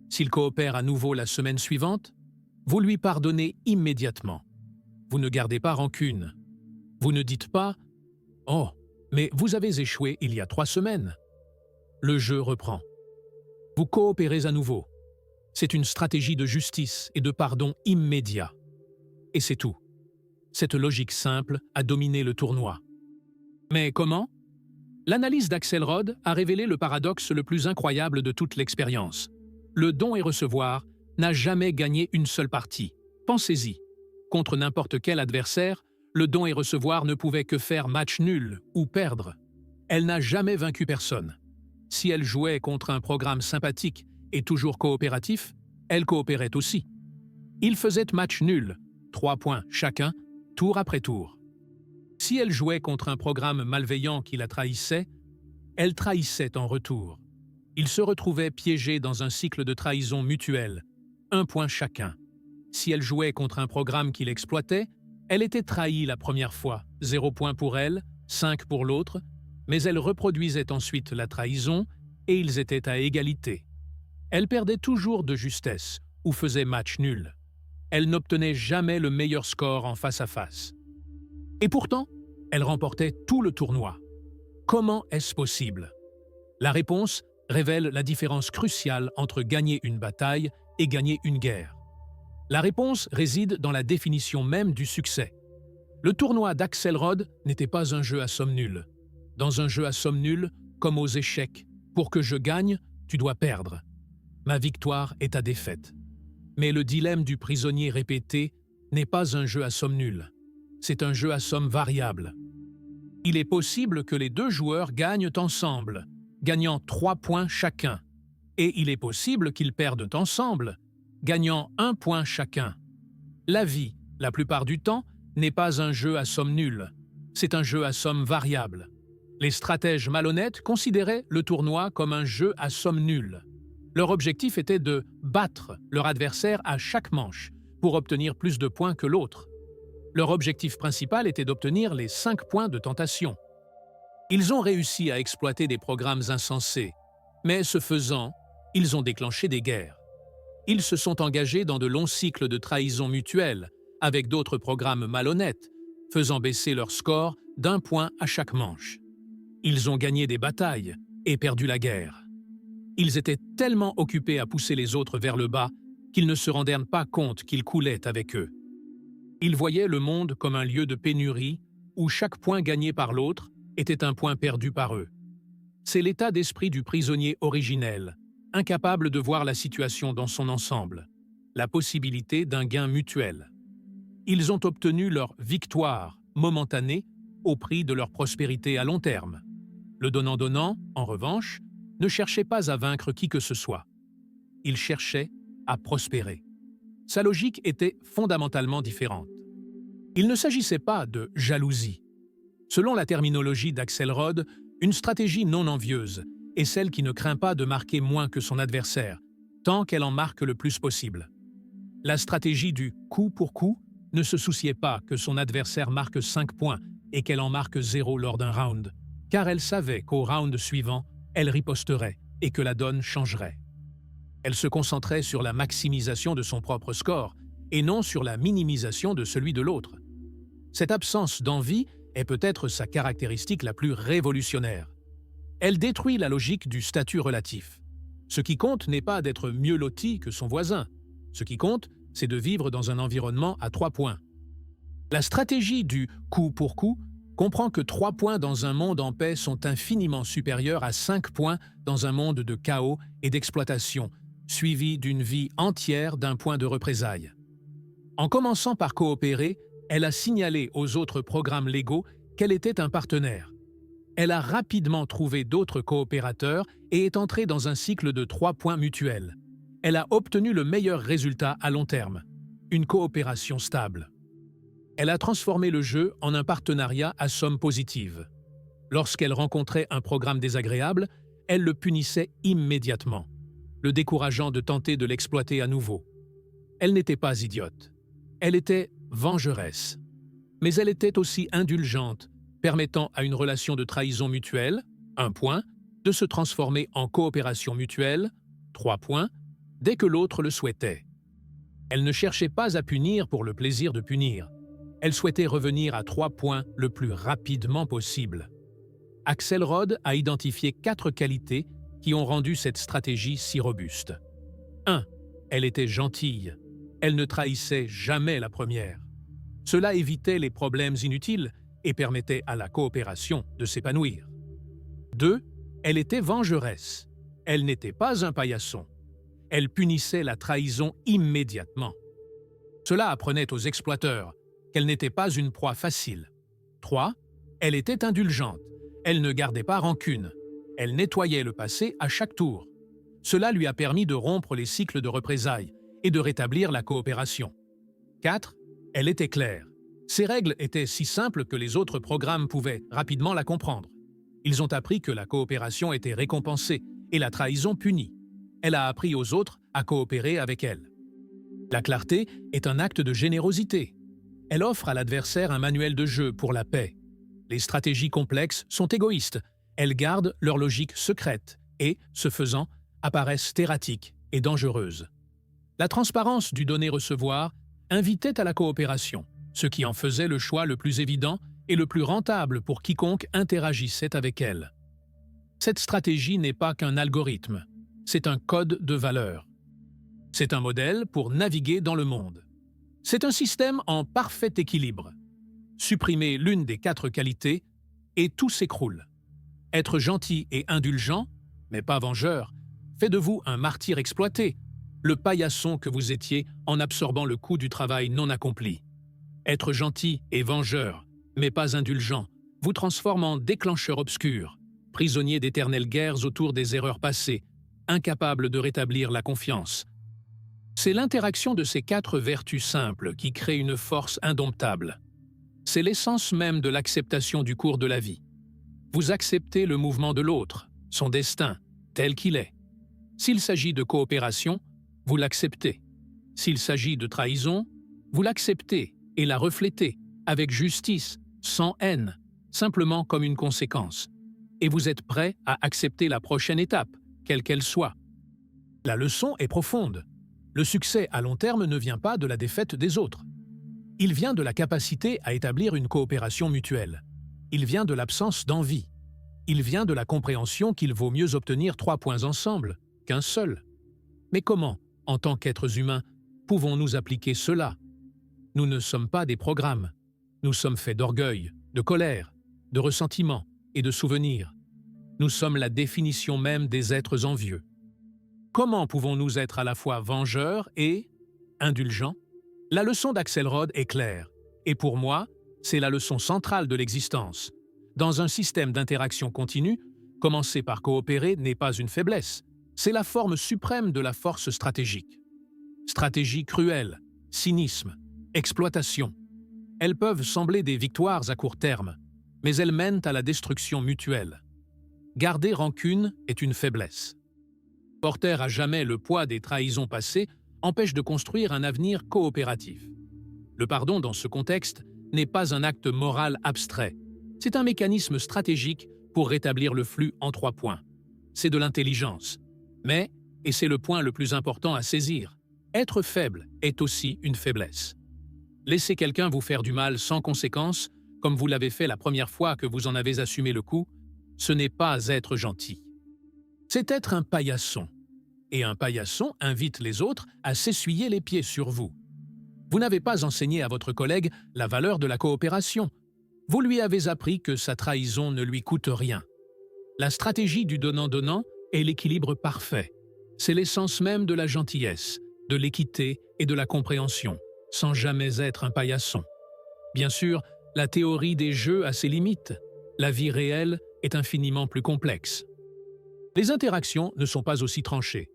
s'il coopère à nouveau la semaine suivante, vous lui pardonnez immédiatement. Vous ne gardez pas rancune. Vous ne dites pas « Oh, mais vous avez échoué il y a 3 semaines ». Le jeu reprend. Vous coopérez à nouveau. C'est une stratégie de justice et de pardon immédiat. Et c'est tout. Cette logique simple a dominé le tournoi. Mais comment? L'analyse d'Axelrod a révélé le paradoxe le plus incroyable de toute l'expérience. Le don et recevoir n'a jamais gagné une seule partie. Pensez-y. Contre n'importe quel adversaire, le don et recevoir ne pouvaient que faire match nul ou perdre. Elle n'a jamais vaincu personne. Si elle jouait contre un programme sympathique et toujours coopératif, elle coopérait aussi. Ils faisaient match nul, 3 points chacun, tour après tour. Si elle jouait contre un programme malveillant qui la trahissait, elle trahissait en retour. Ils se retrouvaient piégés dans un cycle de trahison mutuelle, 1 point chacun. Si elle jouait contre un programme qui l'exploitait, Elle était trahie la première fois, 0 point pour elle, 5 pour l'autre, mais elle reproduisait ensuite la trahison et ils étaient à égalité. Elle perdait toujours de justesse ou faisait match nul. Elle n'obtenait jamais le meilleur score en face à face. Et pourtant, elle remportait tout le tournoi. Comment est-ce possible? La réponse révèle la différence cruciale entre gagner une bataille et gagner une guerre. La réponse réside dans la définition même du succès. Le tournoi d'Axelrod n'était pas un jeu à somme nulle. Dans un jeu à somme nulle, comme aux échecs, pour que je gagne, tu dois perdre. Ma victoire est ta défaite. Mais le dilemme du prisonnier répété n'est pas un jeu à somme nulle. C'est un jeu à somme variable. Il est possible que les deux joueurs gagnent ensemble, gagnant 3 points chacun. Et il est possible qu'ils perdent ensemble, gagnant 1 point chacun. La vie, la plupart du temps, n'est pas un jeu à somme nulle. C'est un jeu à somme variable. Les stratèges malhonnêtes considéraient le tournoi comme un jeu à somme nulle. Leur objectif était de battre leur adversaire à chaque manche pour obtenir plus de points que l'autre. Leur objectif principal était d'obtenir les 5 points de tentation. Ils ont réussi à exploiter des programmes insensés, mais ce faisant, ils ont déclenché des guerres. Ils se sont engagés dans de longs cycles de trahison mutuelle avec d'autres programmes malhonnêtes, faisant baisser leur score d'1 point à chaque manche. Ils ont gagné des batailles et perdu la guerre. Ils étaient tellement occupés à pousser les autres vers le bas qu'ils ne se rendaient pas compte qu'ils coulaient avec eux. Ils voyaient le monde comme un lieu de pénurie où chaque point gagné par l'autre était un point perdu par eux. C'est l'état d'esprit du prisonnier originel, incapable de voir la situation dans son ensemble, la possibilité d'un gain mutuel. Ils ont obtenu leur victoire momentanée au prix de leur prospérité à long terme. Le donnant-donnant, en revanche, ne cherchait pas à vaincre qui que ce soit. Il cherchait à prospérer. Sa logique était fondamentalement différente. Il ne s'agissait pas de jalousie. Selon la terminologie d'Axelrod, une stratégie non envieuse est celle qui ne craint pas de marquer moins que son adversaire, tant qu'elle en marque le plus possible. La stratégie du coup pour coup ne se souciait pas que son adversaire marque 5 points et qu'elle en marque 0 lors d'un round, car elle savait qu'au round suivant, elle riposterait et que la donne changerait. Elle se concentrait sur la maximisation de son propre score et non sur la minimisation de celui de l'autre. Cette absence d'envie est peut-être sa caractéristique la plus révolutionnaire. Elle détruit la logique du statut relatif. Ce qui compte n'est pas d'être mieux loti que son voisin. Ce qui compte, c'est de vivre dans un environnement à 3 points. La stratégie du coup pour coup comprend que 3 points dans un monde en paix sont infiniment supérieurs à 5 points dans un monde de chaos et d'exploitation, suivi d'une vie entière d'un point de représailles. En commençant par coopérer, elle a signalé aux autres programmes légaux qu'elle était un partenaire. Elle a rapidement trouvé d'autres coopérateurs et est entrée dans un cycle de 3 points mutuels. Elle a obtenu le meilleur résultat à long terme, une coopération stable. Elle a transformé le jeu en un partenariat à somme positive. Lorsqu'elle rencontrait un programme désagréable, elle le punissait immédiatement, le décourageant de tenter de l'exploiter à nouveau. Elle n'était pas idiote. Elle était vengeresse. Mais elle était aussi indulgente, permettant à une relation de trahison mutuelle, 1 point, de se transformer en coopération mutuelle, 3 points, dès que l'autre le souhaitait. Elle ne cherchait pas à punir pour le plaisir de punir. Elle souhaitait revenir à 3 points le plus rapidement possible. Axelrod a identifié 4 qualités qui ont rendu cette stratégie si robuste. 1. Elle était gentille. Elle ne trahissait jamais la première. Cela évitait les problèmes inutiles et permettait à la coopération de s'épanouir. 2. Elle était vengeresse. Elle n'était pas un paillasson. Elle punissait la trahison immédiatement. Cela apprenait aux exploiteurs qu'elle n'était pas une proie facile. 3. Elle était indulgente. Elle ne gardait pas rancune. Elle nettoyait le passé à chaque tour. Cela lui a permis de rompre les cycles de représailles et de rétablir la coopération. 4. Elle était claire. Ses règles étaient si simples que les autres programmes pouvaient rapidement la comprendre. Ils ont appris que la coopération était récompensée et la trahison punie. Elle a appris aux autres à coopérer avec elle. La clarté est un acte de générosité. Elle offre à l'adversaire un manuel de jeu pour la paix. Les stratégies complexes sont égoïstes. Elles gardent leur logique secrète et, ce faisant, apparaissent erratiques et dangereuses. La transparence du donner-recevoir invitait à la coopération, ce qui en faisait le choix le plus évident et le plus rentable pour quiconque interagissait avec elle. Cette stratégie n'est pas qu'un algorithme, c'est un code de valeurs. C'est un modèle pour naviguer dans le monde. C'est un système en parfait équilibre. Supprimez l'une des 4 qualités et tout s'écroule. Être gentil et indulgent, mais pas vengeur, fait de vous un martyr exploité, le paillasson que vous étiez en absorbant le coût du travail non accompli. Être gentil et vengeur, mais pas indulgent, vous transforme en déclencheur obscur, prisonnier d'éternelles guerres autour des erreurs passées, incapable de rétablir la confiance. C'est l'interaction de ces 4 vertus simples qui crée une force indomptable. C'est l'essence même de l'acceptation du cours de la vie. Vous acceptez le mouvement de l'autre, son destin, tel qu'il est. S'il s'agit de coopération, vous l'acceptez. S'il s'agit de trahison, vous l'acceptez et la reflétez, avec justice, sans haine, simplement comme une conséquence. Et vous êtes prêt à accepter la prochaine étape, quelle qu'elle soit. La leçon est profonde. Le succès à long terme ne vient pas de la défaite des autres. Il vient de la capacité à établir une coopération mutuelle. Il vient de l'absence d'envie. Il vient de la compréhension qu'il vaut mieux obtenir 3 points ensemble qu'un seul. Mais comment, en tant qu'êtres humains, pouvons-nous appliquer cela? Nous ne sommes pas des programmes. Nous sommes faits d'orgueil, de colère, de ressentiment et de souvenirs. Nous sommes la définition même des êtres envieux. Comment pouvons-nous être à la fois vengeurs et indulgents? La leçon d'Axelrod est claire, et pour moi, c'est la leçon centrale de l'existence. Dans un système d'interaction continue, commencer par coopérer n'est pas une faiblesse, c'est la forme suprême de la force stratégique. Stratégie cruelle, cynisme, exploitation. Elles peuvent sembler des victoires à court terme, mais elles mènent à la destruction mutuelle. Garder rancune est une faiblesse. Porter à jamais le poids des trahisons passées empêche de construire un avenir coopératif. Le pardon, dans ce contexte, n'est pas un acte moral abstrait. C'est un mécanisme stratégique pour rétablir le flux en 3 points. C'est de l'intelligence. Mais, et c'est le point le plus important à saisir, être faible est aussi une faiblesse. Laisser quelqu'un vous faire du mal sans conséquence, comme vous l'avez fait la première fois que vous en avez assumé le coup, ce n'est pas être gentil. C'est être un paillasson. Et un paillasson invite les autres à s'essuyer les pieds sur vous. Vous n'avez pas enseigné à votre collègue la valeur de la coopération. Vous lui avez appris que sa trahison ne lui coûte rien. La stratégie du donnant-donnant est l'équilibre parfait. C'est l'essence même de la gentillesse, de l'équité et de la compréhension, sans jamais être un paillasson. Bien sûr, la théorie des jeux a ses limites. La vie réelle est infiniment plus complexe. Les interactions ne sont pas aussi tranchées.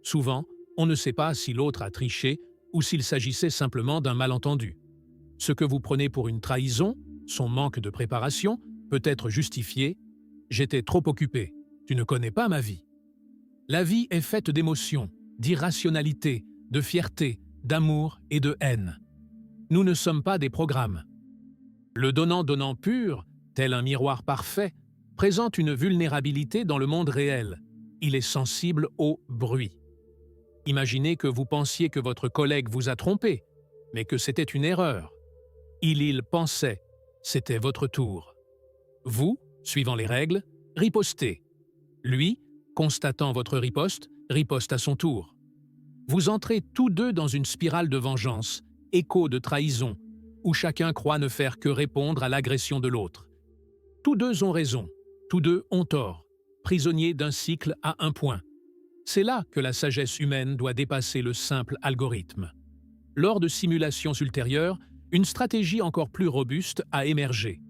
Souvent, on ne sait pas si l'autre a triché ou s'il s'agissait simplement d'un malentendu. Ce que vous prenez pour une trahison, son manque de préparation, peut être justifié « j'étais trop occupé, tu ne connais pas ma vie ». La vie est faite d'émotions, d'irrationalité, de fierté, d'amour et de haine. Nous ne sommes pas des programmes. Le donnant-donnant pur, tel un miroir parfait, présente une vulnérabilité dans le monde réel. Il est sensible au bruit. Imaginez que vous pensiez que votre collègue vous a trompé, mais que c'était une erreur. Il pensait, c'était votre tour. Vous, suivant les règles, ripostez. Lui, constatant votre riposte, riposte à son tour. Vous entrez tous deux dans une spirale de vengeance, écho de trahison, où chacun croit ne faire que répondre à l'agression de l'autre. Tous deux ont raison, tous deux ont tort, prisonniers d'un cycle à un point. C'est là que la sagesse humaine doit dépasser le simple algorithme. Lors de simulations ultérieures, une stratégie encore plus robuste a émergé,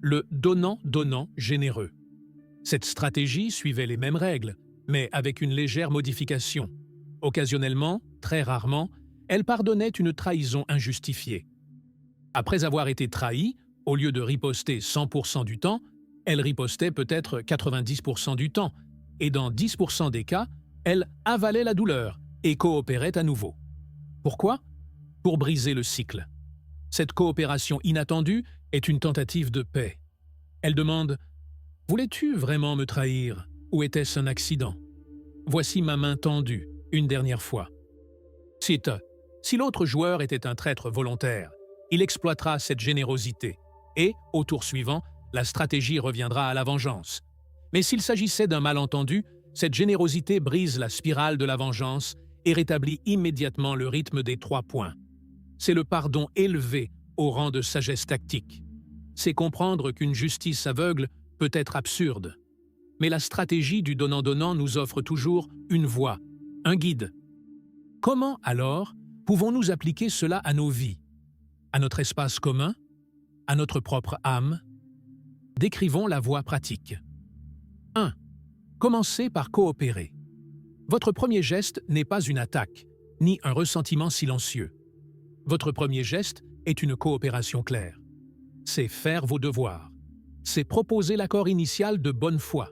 le donnant-donnant généreux. Cette stratégie suivait les mêmes règles, mais avec une légère modification. Occasionnellement, très rarement, elle pardonnait une trahison injustifiée. Après avoir été trahie, au lieu de riposter 100% du temps, elle ripostait peut-être 90% du temps, et dans 10% des cas, elle avalait la douleur et coopérait à nouveau. Pourquoi? Pour briser le cycle. Cette coopération inattendue est une tentative de paix. Elle demande « Voulais-tu vraiment me trahir ou était-ce un accident? Voici ma main tendue, une dernière fois. » Si l'autre joueur était un traître volontaire, il exploitera cette générosité et, au tour suivant, la stratégie reviendra à la vengeance. Mais s'il s'agissait d'un malentendu, cette générosité brise la spirale de la vengeance et rétablit immédiatement le rythme des 3 points. C'est le pardon élevé au rang de sagesse tactique. C'est comprendre qu'une justice aveugle peut être absurde. Mais la stratégie du donnant-donnant nous offre toujours une voie, un guide. Comment, alors, pouvons-nous appliquer cela à nos vies, à notre espace commun, à notre propre âme? Décrivons la voie pratique. 1. Commencez par coopérer. Votre premier geste n'est pas une attaque, ni un ressentiment silencieux. Votre premier geste est une coopération claire. C'est faire vos devoirs. C'est proposer l'accord initial de bonne foi.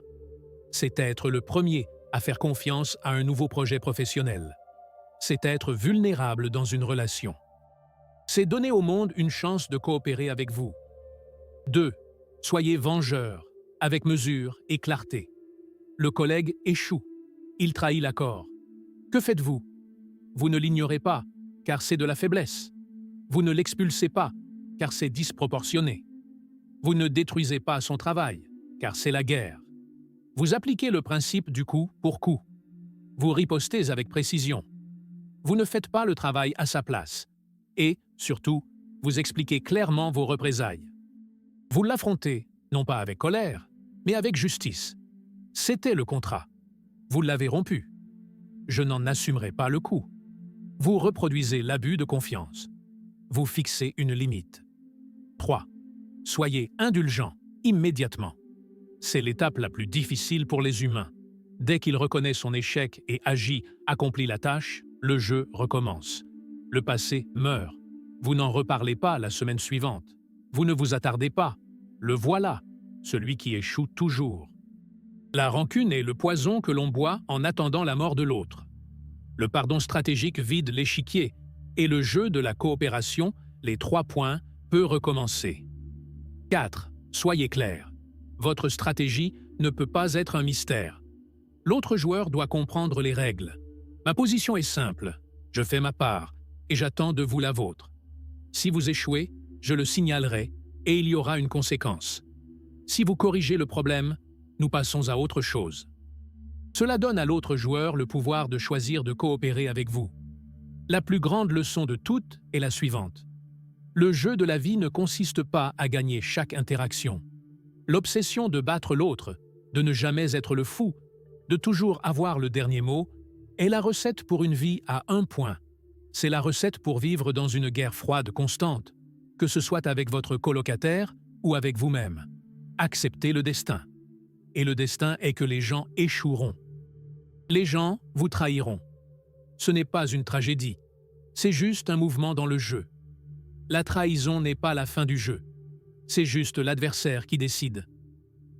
C'est être le premier à faire confiance à un nouveau projet professionnel. C'est être vulnérable dans une relation. C'est donner au monde une chance de coopérer avec vous. 2. Soyez vengeur, avec mesure et clarté. Le collègue échoue. Il trahit l'accord. Que faites-vous? Vous ne l'ignorez pas, car c'est de la faiblesse. Vous ne l'expulsez pas, car c'est disproportionné. Vous ne détruisez pas son travail, car c'est la guerre. Vous appliquez le principe du coup pour coup. Vous ripostez avec précision. Vous ne faites pas le travail à sa place. Et, surtout, vous expliquez clairement vos représailles. Vous l'affrontez, non pas avec colère, mais avec justice. C'était le contrat. Vous l'avez rompu. Je n'en assumerai pas le coût. Vous reproduisez l'abus de confiance. Vous fixez une limite. 3. Soyez indulgent, immédiatement. C'est l'étape la plus difficile pour les humains. Dès qu'il reconnaît son échec et agit, accomplit la tâche, le jeu recommence. Le passé meurt. Vous n'en reparlez pas la semaine suivante. Vous ne vous attardez pas. Le voilà, celui qui échoue toujours. La rancune est le poison que l'on boit en attendant la mort de l'autre. Le pardon stratégique vide l'échiquier et le jeu de la coopération, les 3 points, peut recommencer. 4. Soyez clair. Votre stratégie ne peut pas être un mystère. L'autre joueur doit comprendre les règles. Ma position est simple. Je fais ma part et j'attends de vous la vôtre. Si vous échouez, je le signalerai et il y aura une conséquence. Si vous corrigez le problème, nous passons à autre chose. Cela donne à l'autre joueur le pouvoir de choisir de coopérer avec vous. La plus grande leçon de toutes est la suivante. Le jeu de la vie ne consiste pas à gagner chaque interaction. L'obsession de battre l'autre, de ne jamais être le fou, de toujours avoir le dernier mot, est la recette pour une vie à un point. C'est la recette pour vivre dans une guerre froide constante, que ce soit avec votre colocataire ou avec vous-même. Acceptez le destin. Et le destin est que les gens échoueront. Les gens vous trahiront. Ce n'est pas une tragédie, c'est juste un mouvement dans le jeu. La trahison n'est pas la fin du jeu, c'est juste l'adversaire qui décide.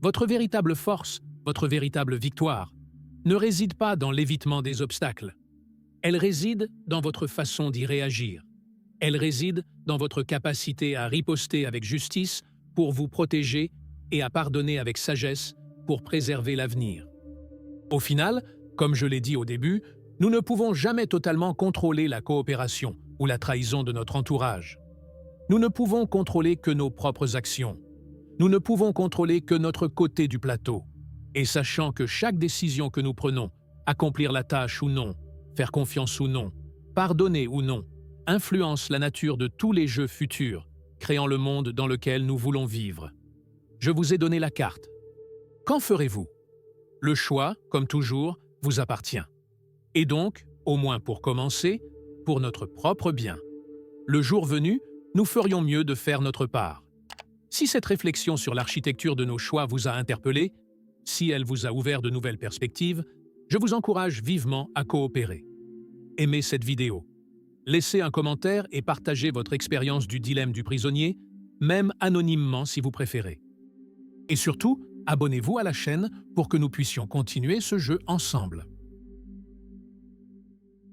Votre véritable force, votre véritable victoire, ne réside pas dans l'évitement des obstacles. Elle réside dans votre façon d'y réagir. Elle réside dans votre capacité à riposter avec justice pour vous protéger et à pardonner avec sagesse pour préserver l'avenir. Au final, comme je l'ai dit au début, nous ne pouvons jamais totalement contrôler la coopération ou la trahison de notre entourage. Nous ne pouvons contrôler que nos propres actions. Nous ne pouvons contrôler que notre côté du plateau. Et sachant que chaque décision que nous prenons, accomplir la tâche ou non, faire confiance ou non, pardonner ou non, influence la nature de tous les jeux futurs, créant le monde dans lequel nous voulons vivre. Je vous ai donné la carte. Qu'en ferez-vous? Le choix, comme toujours, vous appartient. Et donc, au moins pour commencer, pour notre propre bien. Le jour venu, nous ferions mieux de faire notre part. Si cette réflexion sur l'architecture de nos choix vous a interpellé, si elle vous a ouvert de nouvelles perspectives, je vous encourage vivement à coopérer. Aimez cette vidéo. Laissez un commentaire et partagez votre expérience du dilemme du prisonnier, même anonymement si vous préférez. Et surtout, abonnez-vous à la chaîne pour que nous puissions continuer ce jeu ensemble.